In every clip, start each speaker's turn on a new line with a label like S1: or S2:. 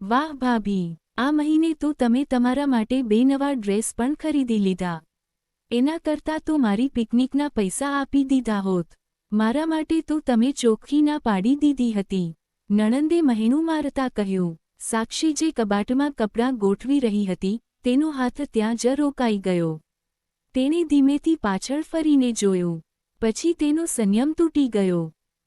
S1: વાહ ભાભી, આ મહિને તો તમે તમારા માટે 2 નવા ડ્રેસ પણ ખરીદી લીધા. એના કરતાં તો મારી પિકનિકના પૈસા આપી દીધા હોત. મારા માટે તો તમે ચોખ્ખી ના પાડી દીધી હતી. નણંદે મહેણું મારતા કહ્યું. સાક્ષી જે કબાટમાં કપડાં ગોઠવી રહી હતી, તેનો હાથ ત્યાં જ રોકાઈ ગયો. તેણે ધીમેથી પાછળ ફરીને જોયું. પછી તેનો સંયમ તૂટી ગયો.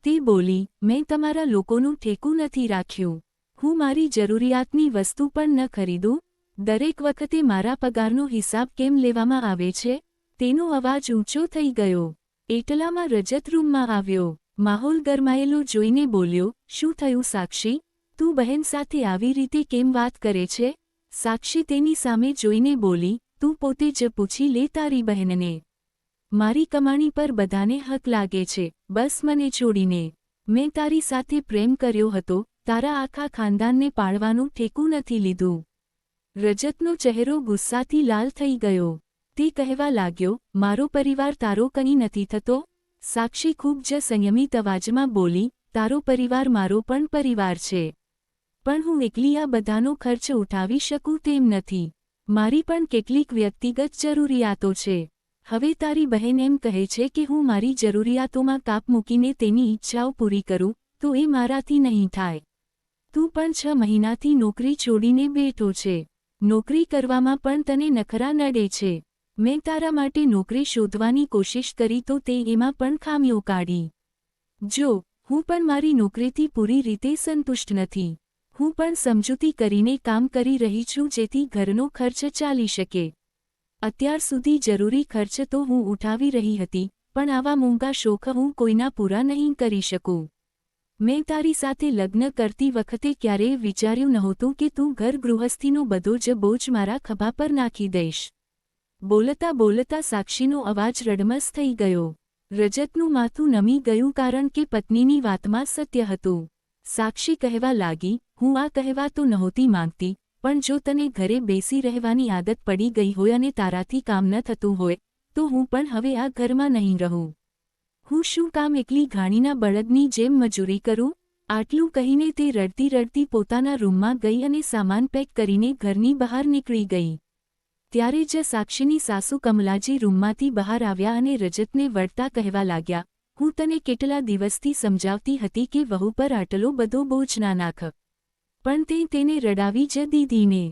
S1: તે બોલી, મેં તમારા લોકોનું ઠેકું નથી રાખ્યું. હું મારી જરૂરિયાતની વસ્તુ પણ ન ખરીદું. દરેક વખતે મારા પગારનો હિસાબ કેમ લેવામાં આવે છે? તેનો અવાજ ઊંચો થઈ ગયો. એટલામાં રજત રૂમમાં આવ્યો. માહોલ ગરમાયેલો જોઈને બોલ્યો, શું થયું સાક્ષી? તું બહેન સાથે આવી રીતે કેમ વાત કરે છે? સાક્ષી તેની સામે જોઈને બોલી, તું પોતે જ પૂછી લે તારી બહેનને. મારી કમાણી પર બધાને હક લાગે છે, બસ મને છોડીને. મેં તારી સાથે પ્રેમ કર્યો હતો, તારા આખા ખાનદાનને પાળવાનું ઠેકું નથી લીધું. રજતનો ચહેરો ગુસ્સાથી લાલ થઈ ગયો. તે કહેવા લાગ્યો, મારો પરિવાર તારો કંઈ નથી થતો? સાક્ષી ખૂબ જ સંયમિત અવાજમાં બોલી, તારો પરિવાર મારો પણ પરિવાર છે. પણ હું એકલી આ બધાનો ખર્ચ ઉઠાવી શકું તેમ નથી. મારી પણ કેટલીક વ્યક્તિગત જરૂરિયાતો છે. હવે તારી બહેન એમ કહે છે કે હું મારી જરૂરિયાતોમાં કાપ મૂકીને તેની ઈચ્છાઓ પૂરી કરું, તો એ મારાથી નહીં થાય. તું પણ 6 મહિનાથી નોકરી છોડીને બેઠો છે. નોકરી કરવામાં પણ તને નખરા નડે છે. મેં તારા માટે નોકરી શોધવાની કોશિશ કરી તો તે એમાં પણ ખામીઓ કાઢી. જો, હું પણ મારી નોકરીથી પૂરી રીતે સંતુષ્ટ નથી. હું પણ સમજૂતી કરીને કામ કરી રહી છું જેથી ઘરનો ખર્ચ ચાલી શકે. અત્યાર સુધી જરૂરી ખર્ચ તો હું ઉઠાવી રહી હતી, પણ આવા મોંઘા શોખ હું કોઈના પૂરા નહીં કરી શકું. મેં તારી સાથે લગ્ન કરતી વખતે ક્યારેય વિચાર્યું નહોતું કે તું ઘર ગૃહસ્થીનો બધો જ બોજ મારા ખભા પર નાખી દઈશ. બોલતા બોલતા સાક્ષીનો અવાજ રડમસ થઈ ગયો. રજતનું માથું નમી ગયું કારણ કે પત્નીની વાતમાં સત્ય હતું. સાક્ષી કહેવા લાગી, હું આ કહેવા તો નહોતી માંગતી, પણ જો તને ઘરે બેસી રહેવાની આદત પડી ગઈ હોય અને તારાથી કામ ન થતું હોય, તો હું પણ હવે આ ઘરમાં નહીં રહું. હું શું કામ એકલી ઘાણીના બળદની જેમ મજૂરી કરું? આટલું કહીને તે રડતી રડતી પોતાના રૂમમાં ગઈ અને સામાન પેક કરીને ઘરની બહાર નીકળી ગઈ. ત્યારે જ સાક્ષીની સાસુ કમલાજી રૂમમાંથી બહાર આવ્યા અને રજતને વળતા કહેવા લાગ્યા, હું તને કેટલા દિવસથી સમજાવતી હતી કે વહુ પર આટલો બધો બોજ ના નાખ. પણ તે તેને રડાવી જ દીધીને.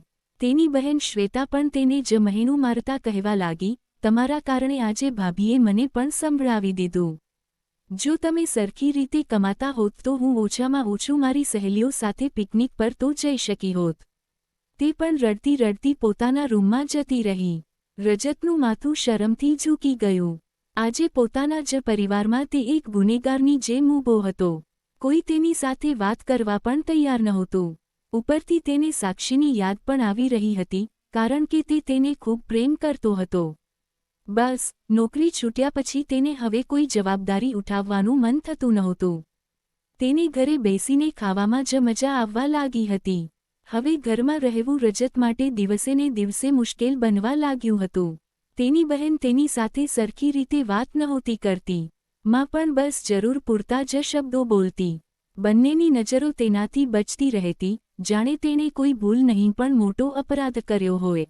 S1: તેની બહેન શ્વેતા પણ તેને જ મહેણું મારતા કહેવા લાગી, તમારા કારણે આજે ભાભીએ મને પણ સંભળાવી દીધું. જો તમે સરખી રીતે કમાતા હોત તો હું ઓછામાં ઓછું મારી સહેલીઓ સાથે પિકનિક પર તો જઈ શકી હોત. તે પણ રડતી રડતી પોતાના રૂમમાં જતી રહી. રજતનું માથું શરમથી ઝૂકી ગયું. આજે પોતાના જ પરિવારમાં તે એક ગુનેગારની જેમ ઊભો હતો. કોઈ તેની સાથે વાત કરવા પણ તૈયાર નહોતું. ઉપરથી તેને સાક્ષીની યાદ પણ આવી રહી હતી, કારણ કે તે તેને ખૂબ પ્રેમ કરતો હતો. બસ, નોકરી છૂટ્યા પછી તેને હવે કોઈ જવાબદારી ઉઠાવવાનું મન થતું નહોતું. તેને ઘરે બેસીને ખાવામાં જ મજા આવવા લાગી હતી. હવે ઘરમાં રહેવું રજત માટે દિવસેને દિવસે મુશ્કેલ બનવા લાગ્યું હતું. તેની બહેન તેની સાથે સરખી રીતે વાત નહોતી કરતી. માં પણ બસ જરૂર પૂરતા જ શબ્દો બોલતી. બંનેની નજરો તેનાથી બચતી રહેતી, જાણે તેણે કોઈ ભૂલ નહીં પણ મોટો અપરાધ કર્યો હોય.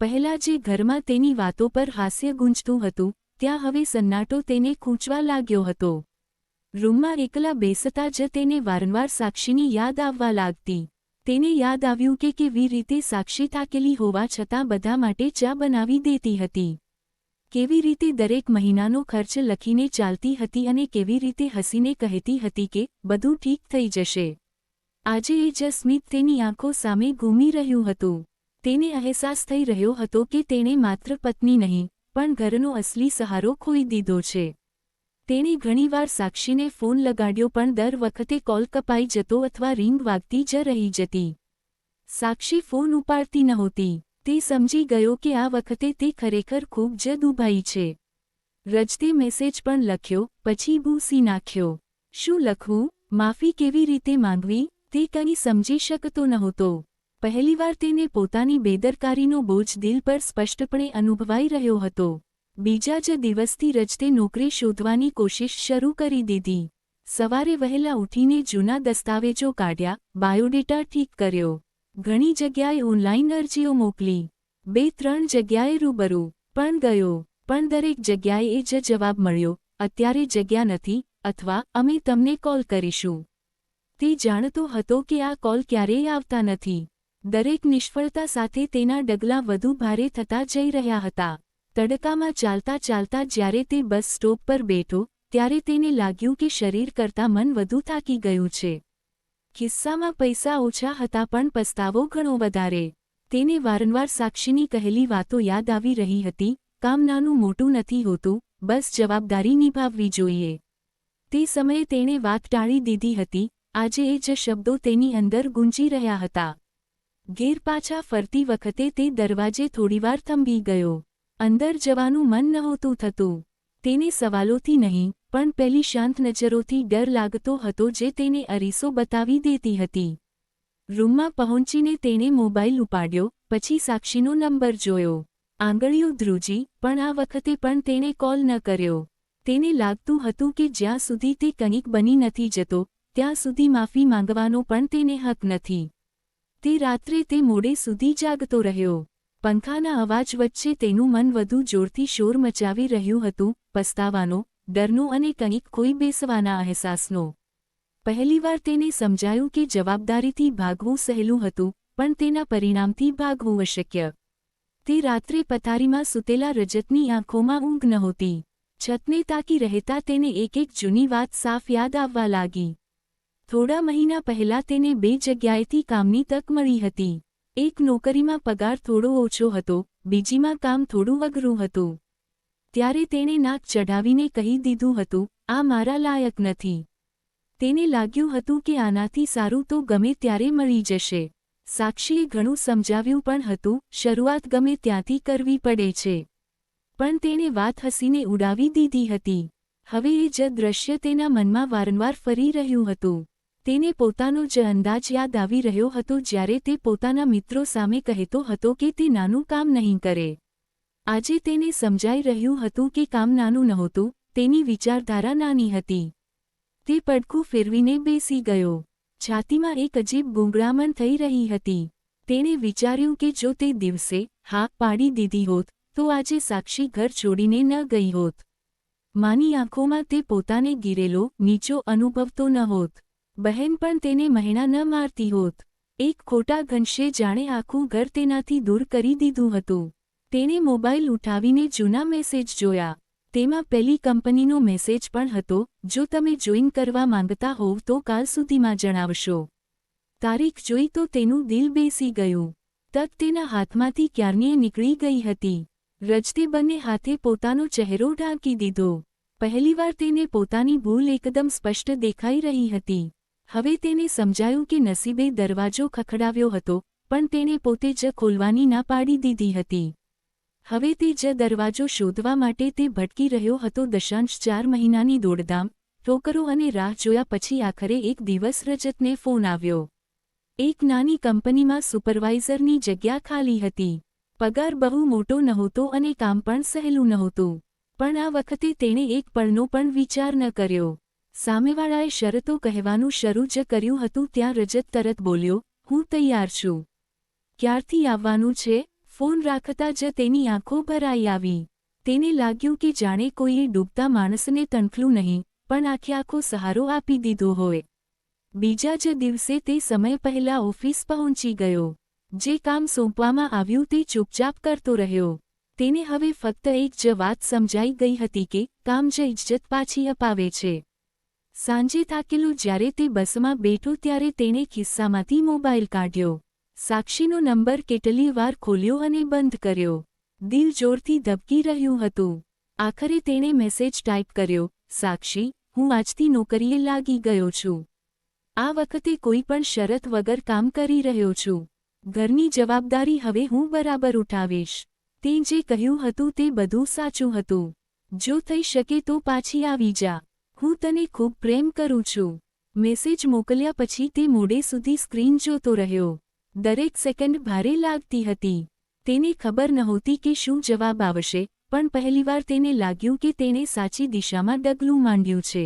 S1: પહેલાં જે ઘરમાં તેની વાતો પર હાસ્ય ગુંજતું હતું, ત્યાં હવે સન્નાટો તેને ખૂંચવા લાગ્યો હતો. રૂમમાં એકલા બેસતા જ તેને વારંવાર સાક્ષીની યાદ આવવા લાગતી. તેને યાદ આવ્યું કે કેવી રીતે સાક્ષી થાકેલી હોવા છતાં બધા માટે ચા બનાવી દેતી હતી. કેવી રીતે દરેક મહિનાનો ખર્ચ લખીને ચાલતી હતી અને કેવી રીતે હસીને કહેતી હતી કે બધું ઠીક થઈ જશે. આજે એ જ સ્મિત તેની આંખો સામે ઘૂમી રહ્યું હતું. તેને અહેસાસ થઈ રહ્યો હતો કે તેણે માત્ર પત્ની નહીં, પણ ઘરનો અસલી સહારો ખોઈ દીધો છે. તેણે ઘણીવાર સાક્ષીને ફોન લગાડ્યો પણ દર વખતે કોલ કપાઈ જતો અથવા રિંગ વાગતી જ રહી જતી. સાક્ષી ફોન ઉપાડતી નહોતી. તે સમજી ગયો કે આ વખતે તે ખરેખર ખૂબ જ દુભાઈ છે. રજતે મેસેજ પણ લખ્યો, પછી ભૂંસી નાખ્યો. શું લખવું, માફી કેવી રીતે માંગવી, તે કંઈ સમજી શકતો નહોતો. પહેલીવાર તેને પોતાની બેદરકારીનો બોજ દિલ પર સ્પષ્ટપણે અનુભવાઈ રહ્યો હતો. બીજા જ દિવસથી રજતે નોકરી શોધવાની કોશિશ શરૂ કરી દીધી. સવારે વહેલા ઉઠીને જૂના દસ્તાવેજો કાઢ્યા, બાયોડેટા ઠીક કર્યો. ઘણી જગ્યાએ ઓનલાઈન અરજીઓ મોકલી, 2-3 જગ્યાએ રૂબરૂ પણ ગયો, પણ દરેક જગ્યાએ એ જ જવાબ મળ્યો, અત્યારે જગ્યા નથી, અથવા અમે તમને કોલ કરીશું. તે જાણતો હતો કે આ કોલ ક્યારેય આવતા નથી. દરેક નિષ્ફળતા સાથે તેના ડગલાં વધુ ભારે થતા જઈ રહ્યા હતા. તડકામાં ચાલતા ચાલતા જ્યારે તે બસ સ્ટોપ પર બેઠો, ત્યારે તેને લાગ્યું કે શરીર કરતાં મન વધુ થાકી ગયું છે. ખિસ્સામાં પૈસા ઓછા હતા પણ પસ્તાવો ઘણો વધારે. તેને વારંવાર સાક્ષીની કહેલી વાતો યાદ આવી રહી હતી, કામ નાનું મોટું નથી હોતું, બસ જવાબદારી નિભાવવી જોઈએ. તે સમયે તેણે વાત ટાળી દીધી હતી, આજે એ જ શબ્દો તેની અંદર ગુંજી રહ્યા હતા. ઘેર પાછા ફરતી વખતે તે દરવાજે થોડીવાર થંભી ગયો. અંદર જવાનું મન નહોતું થતું. તેને સવાલોથી નહીં, પણ પેલી શાંત નજરોથી ડર લાગતો હતો જે તેને અરીસો બતાવી દેતી હતી. રૂમમાં પહોંચીને તેણે મોબાઈલ ઉપાડ્યો, પછી સાક્ષીનો નંબર જોયો. આંગળીઓ ધ્રુજી, પણ આ વખતે પણ તેણે કોલ ન કર્યો. તેને લાગતું હતું કે જ્યાં સુધી તે કંઈક બની નથી જતો, ત્યાં સુધી માફી માંગવાનો પણ તેને હક નથી. તે રાત્રે તે મોડે સુધી જાગતો રહ્યો. પંખાના અવાજ વચ્ચે તેનું મન વધુ જોરથી શોર મચાવી રહ્યું હતું, પસ્તાવાનો, ડરનો અને કંઈક ખોઈ બેસવાના અહેસાસનો. પહેલીવાર તેને સમજાયું કે જવાબદારીથી ભાગવું સહેલું હતું, પણ તેના પરિણામથી ભાગવું અશક્ય. તે રાત્રે પથારીમાં સૂતેલા રજતની આંખોમાં ઊંઘ નહોતી. છતને તાકી રહેતા તેને એક જૂની વાત સાફ યાદ આવવા લાગી. થોડા મહિના પહેલા તેને 2 જગ્યાએથી કામની તક મળી હતી. એક નોકરીમાં પગાર થોડો ઓછો હતો, બીજીમાં કામ થોડું અઘરું હતું. ત્યારે તેણે નાક ચઢાવીને કહી દીધું હતું, આ મારા લાયક નથી. તેને લાગ્યું હતું કે આનાથી સારું તો ગમે ત્યારે મળી જશે. સાક્ષીએ ઘણું સમજાવ્યું પણ હતું, શરૂઆત ગમે ત્યાંથી કરવી પડે છે. પણ તેણે વાત હસીને ઉડાવી દીધી હતી. હવે એ જ દૃશ્ય તેના મનમાં વારંવાર ફરી રહ્યું હતું. તેને પોતાનો જ અંદાજ યાદ આવી રહ્યો હતો જ્યારે તે પોતાના મિત્રો સામે કહેતો હતો કે તે નાનું કામ નહીં કરે. આજે તેને સમજાઈ રહ્યું હતું કે કામ નાનું નહોતું, તેની વિચારધારા નાની હતી. તે પડખું ફેરવીને બેસી ગયો. છાતીમાં એક અજીબ ગૂંગળામણ થઈ રહી હતી. તેણે વિચાર્યું કે જો તે દિવસે હા પાડી દીધી હોત, તો આજે સાક્ષી ઘર છોડીને ન ગઈ હોત. માની આંખોમાં તે પોતાને ગીરેલો, નીચો અનુભવતો ન હોત. બહેન પણ તેને મહેણા ન મારતી હોત. એક ખોટા ઘનશે જાણે આખું ઘર તેનાથી દૂર કરી દીધું હતું. તેણે મોબાઈલ ઉઠાવીને જૂના મેસેજ જોયા. તેમાં પેલી કંપનીનો મેસેજ પણ હતો, જો તમે જોઈન કરવા માંગતા હોવ તો કાલ સુધીમાં જણાવશો. તારીખ જોઈ તો તેનું દિલ બેસી ગયું. તક તેના હાથમાંથી ક્યારનીએ નીકળી ગઈ હતી. રજતે બંને હાથે પોતાનો ચહેરો ઢાંકી દીધો. પહેલીવાર તેને પોતાની ભૂલ એકદમ સ્પષ્ટ દેખાઈ રહી હતી. હવે તેને સમજાયું કે નસીબે દરવાજો ખખડાવ્યો હતો, પણ તેણે પોતે જ ખોલવાની ના પાડી દીધી હતી. હવે તે જ દરવાજો શોધવા માટે તે ભટકી રહ્યો હતો. 4 મહિનાની દોડધામ, ઠોકરો અને રાહ જોયા પછી આખરે એક દિવસ રજતને ફોન આવ્યો. એક નાની કંપનીમાં સુપરવાઇઝરની જગ્યા ખાલી હતી. પગાર બહુ મોટો નહોતો અને કામ પણ સહેલું નહોતું. પણ આ વખતે તેણે એક પળનો પણ વિચાર ન કર્યો. સામેવાળાએ શરતો કહેવાનું શરૂ જ કર્યું હતું ત્યાં રજત તરત બોલ્યો, હું તૈયાર છું. ક્યારથી આવવાનું છે? ફોન રાખતા જ તેની આંખો ભરાઈ આવી. તેને લાગ્યું કે જાણે કોઈએ ડૂબતા માણસને તણખલું નહીં, પણ આખો સહારો આપી દીધો હોય. બીજા જ દિવસે તે સમય પહેલા ઓફિસ પહોંચી ગયો. જે કામ સોંપવામાં આવ્યું તે ચૂપચાપ કરતો રહ્યો. તેને હવે ફક્ત એક જ વાત સમજાઈ ગઈ હતી કે કામ જ ઇજ્જત પાછી અપાવે છે. સાંજે થાકેલો જ્યારે તે બસમાં બેઠો ત્યારે તેણે ખિસ્સામાંથી મોબાઈલ કાઢ્યો. સાક્ષીનો નંબર કેટલી વાર ખોલ્યો અને બંધ કર્યો. દિલ જોરથી ધબકી રહ્યું હતું. આખરે તેણે મેસેજ ટાઈપ કર્યો, સાક્ષી, હું આજથી નોકરીએ લાગી ગયો છું. આ વખતે કોઈ પણ શરત વગર કામ કરી રહ્યો છું. ઘરની જવાબદારી હવે હું બરાબર ઉઠાવીશ. તે જે કહ્યું હતું તે બધું સાચું હતું. જો થઈ શકે તો પાછી આવી જા. હું તને ખૂબ પ્રેમ કરું છું. મેસેજ મોકલ્યા પછી તે મોડે સુધી સ્ક્રીન જોતો રહ્યો. દરેક સેકન્ડ ભારે લાગતી હતી. તેને ખબર નહોતી કે શું જવાબ આવશે, પણ પહેલીવાર તેને લાગ્યું કે તેણે સાચી દિશામાં ડગલું માંડ્યું છે.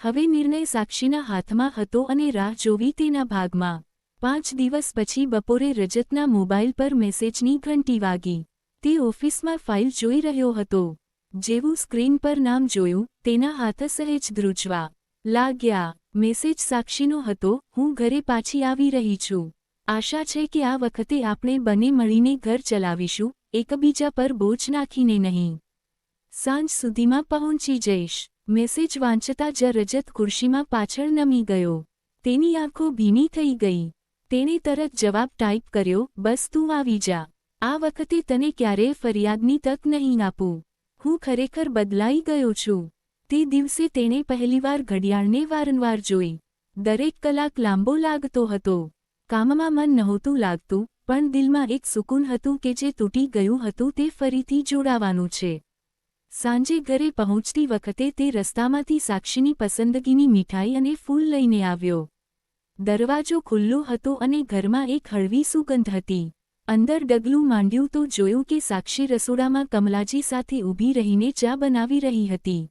S1: હવે નિર્ણય સાક્ષીના હાથમાં હતો અને રાહ જોવી તેના ભાગમાં. 5 દિવસ પછી બપોરે રજતના મોબાઈલ પર મેસેજની ઘંટી વાગી. તે ઓફિસમાં ફાઇલ જોઈ રહ્યો હતો. જેવું સ્ક્રીન પર નામ જોયું, તેના હાથ સહેજ ધ્રુજવા લાગ્યા. મેસેજ સાક્ષીનો હતો. હું ઘરે પાછી આવી રહી છું. આશા છે કે આ વખતે આપણે બંને મળીને ઘર ચલાવીશું, એકબીજા પર બોજ નાખીને નહીં. સાંજ સુધીમાં પહોંચી જઈશ. મેસેજ વાંચતા જ રજત ખુરશીમાં પાછળ નમી ગયો. તેની આંખો ભીની થઈ ગઈ. તેણે તરત જવાબ ટાઈપ કર્યો, બસ તું આવી જા. આ વખતે તને ક્યારેય ફરિયાદની તક નહીં આપું. હું ખરેખર બદલાઈ ગયો છું. તે દિવસે તેણે પહેલીવાર ઘડિયાળને વારંવાર જોઈ. દરેક કલાક લાંબો લાગતો હતો. કામમાં મન નહોતું લાગતું, પણ દિલમાં એક સુકૂન હતું કે જે તૂટી ગયું હતું તે ફરીથી જોડાવાનું છે. સાંજે ઘરે પહોંચતી વખતે તે રસ્તામાંથી સાક્ષીની પસંદગીની મીઠાઈ અને ફૂલ લઈને આવ્યો. દરવાજો ખુલ્લો હતો અને ઘરમાં એક હળવી સુગંધ હતી. અંદર ડગલું માંડ્યું તો જોયું કે સાક્ષી રસોડામાં કમલાજી સાથે ઊભી રહીને ચા બનાવી રહી હતી.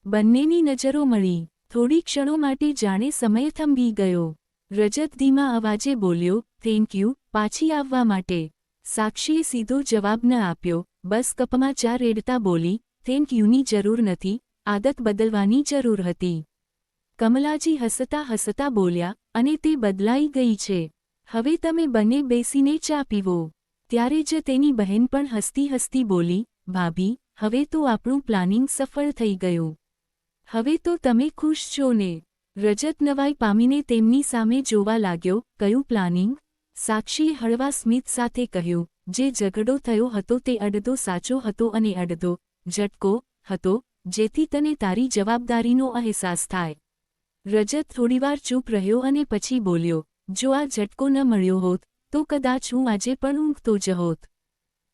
S1: બંનેની નજરો મળી. થોડી ક્ષણો માટે જાણે સમય થંભી ગયો. રજત ધીમા અવાજે બોલ્યો, થેન્ક યુ, પાછી આવવા માટે. સાક્ષીએ સીધો જવાબ ન આપ્યો, બસ કપમાં ચા રેડતા બોલી, થેન્ક યુની જરૂર નથી, આદત બદલવાની જરૂર હતી. કમલાજી હસતા હસતા બોલ્યા, અને તે બદલાઈ ગઈ છે. હવે તમે બંને બેસીને ચા પીવો. ત્યારે જ તેની બહેન પણ હસતી હસતી બોલી, ભાભી, હવે તો આપણું પ્લાનિંગ સફળ થઈ ગયું. હવે તો તમે ખુશ છો ને? રજત નવાઈ પામીને તેમની સામે જોવા લાગ્યો. કયું પ્લાનિંગ? સાક્ષીએ હળવા સ્મિત સાથે કહ્યું, જે ઝઘડો થયો હતો તે અડધો સાચો હતો અને અડધો ઝટકો હતો, જેથી તને તારી જવાબદારીનો અહેસાસ થાય. રજત થોડીવાર ચૂપ રહ્યો અને પછી બોલ્યો, જો આ ઝટકો ન મળ્યો હોત, તો કદાચ હું આજે પણ ઊંઘતો જ હોત.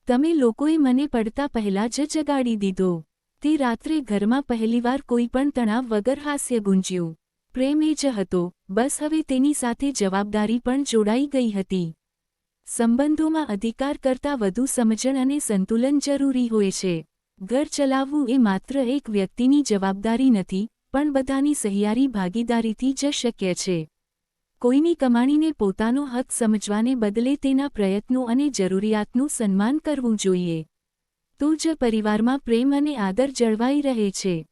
S1: તમે લોકોએ મને પડતા પહેલાં જ જગાડી દીધો. તે રાત્રે ઘરમાં પહેલીવાર કોઈ પણ તણાવ વગર હાસ્ય ગુંજ્યું. પ્રેમ એ જ હતો, બસ હવે તેની સાથે જવાબદારી પણ જોડાઈ ગઈ હતી. સંબંધોમાં અધિકાર કરતાં વધુ સમજણ અને સંતુલન જરૂરી હોય છે. ઘર ચલાવવું એ માત્ર એક વ્યક્તિની જવાબદારી નથી, પણ બધાની સહિયારી ભાગીદારીથી જ શક્ય છે. કોઈની કમાણીને પોતાનો હક સમજવાને બદલે તેના પ્રયત્નો અને જરૂરિયાતનું સન્માન કરવું જોઈએ. તો જ પરિવારમાં પ્રેમ અને આદર જળવાઈ રહે છે.